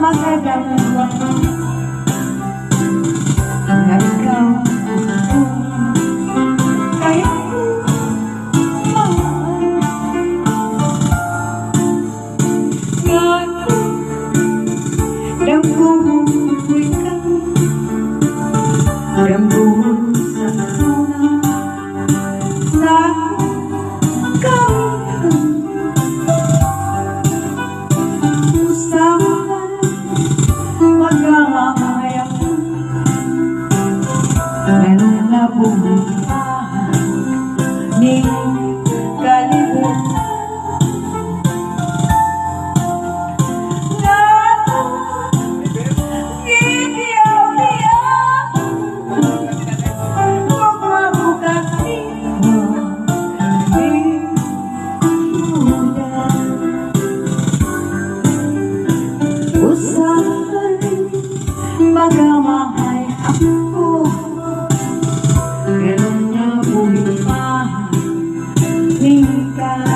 Magdadalawa na ikaw kaya ko mahal. Ngayon dampuhoy ka, dampuhoy sa tuna sa kawihan. Magkakamayak ngayon na bumitahan ni kalimutan na gitiyaw-tiyaw magmamukati mo di muda usapan magamahay ako ngayon na bumipahan ni ka.